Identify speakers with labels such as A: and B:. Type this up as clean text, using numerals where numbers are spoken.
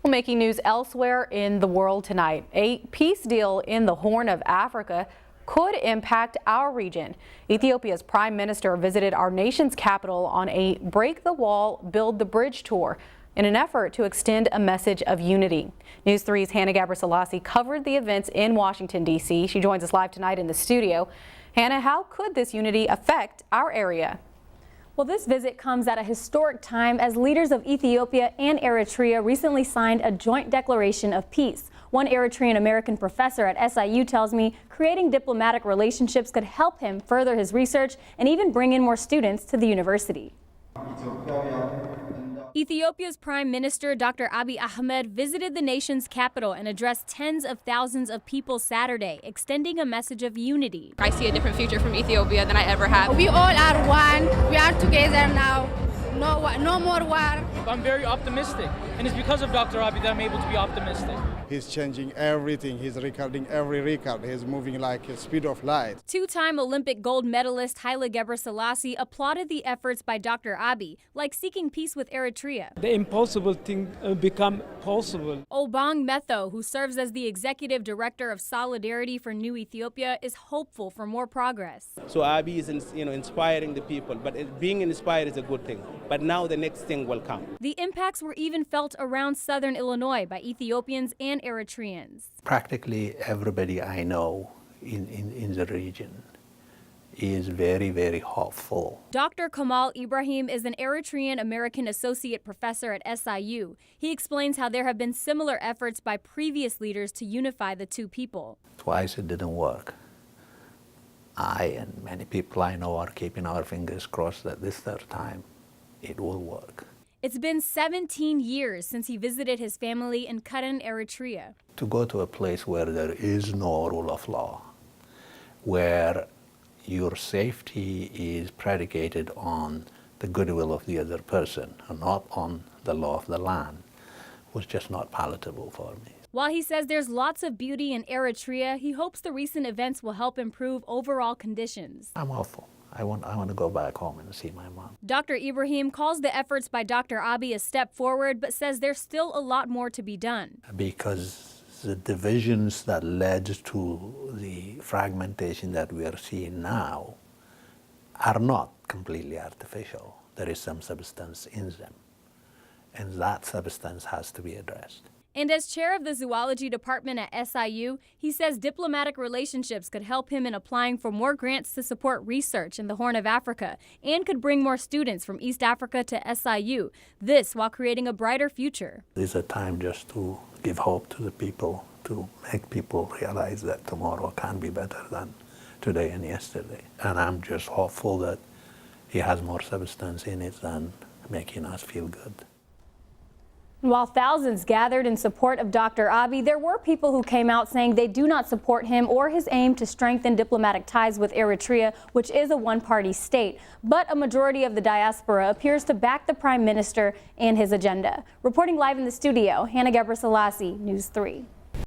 A: Well, making news elsewhere in the world tonight, a peace deal in the Horn of Africa could impact our region. Ethiopia's Prime Minister visited our nation's capital on a Break the Wall, Build the Bridge tour in an effort to extend a message of unity. News 3's Hannah Gabriselassie covered the events in Washington, D.C. She joins us live tonight in the studio. Hannah, how could this unity affect our area?
B: Well, this visit comes at a historic time as leaders of Ethiopia and Eritrea recently signed a joint declaration of peace. One Eritrean-American professor at SIU tells me creating diplomatic relationships could help him further his research and even bring in more students to the university. Ethiopia's Prime Minister Dr. Abiy Ahmed visited the nation's capital and addressed tens of thousands of people Saturday, extending a message of unity.
C: I see a different future from Ethiopia than I ever have.
D: We all are one. We are together now. No more war.
E: I'm very optimistic, and it's because of Dr. Abiy that I'm able to be optimistic.
F: He's changing everything. He's recording every record. He's moving like the speed of light.
B: Two-time Olympic gold medalist Haile Gebrselassie applauded the efforts by Dr. Abiy, like seeking peace with Eritrea.
G: The impossible thing become possible.
B: Obang Metho, who serves as the executive director of Solidarity for New Ethiopia, is hopeful for more progress.
H: So Abiy is inspiring the people, but being inspired is a good thing. But now the next thing will come.
B: The impacts were even felt around southern Illinois by Ethiopians and Eritreans.
I: Practically everybody I know in the region is very, very hopeful.
B: Dr. Kamal Ibrahim is an Eritrean-American Associate Professor at SIU. He explains how there have been similar efforts by previous leaders to unify the two people.
I: Twice it didn't work. I and many people I know are keeping our fingers crossed that this third time it will work.
B: It's been 17 years since he visited his family in Karan, Eritrea.
I: To go to a place where there is no rule of law, where your safety is predicated on the goodwill of the other person and not on the law of the land, was just not palatable for me.
B: While he says there's lots of beauty in Eritrea, he hopes the recent events will help improve overall conditions.
I: I'm hopeful. I want to go back home and see my mom.
B: Dr. Ibrahim calls the efforts by Dr. Abiy a step forward, but says there's still a lot more to be done.
I: Because the divisions that led to the fragmentation that we are seeing now are not completely artificial. There is some substance in them, and that substance has to be addressed.
B: And as chair of the Zoology Department at SIU, he says diplomatic relationships could help him in applying for more grants to support research in the Horn of Africa and could bring more students from East Africa to SIU, this while creating a brighter future.
I: This is a time just to give hope to the people, to make people realize that tomorrow can be better than today and yesterday. And I'm just hopeful that he has more substance in it than making us feel good.
B: While thousands gathered in support of Dr. Abiy, there were people who came out saying they do not support him or his aim to strengthen diplomatic ties with Eritrea, which is a one-party state. But a majority of the diaspora appears to back the Prime Minister and his agenda. Reporting live in the studio, Hannah Gabriselassie, News 3.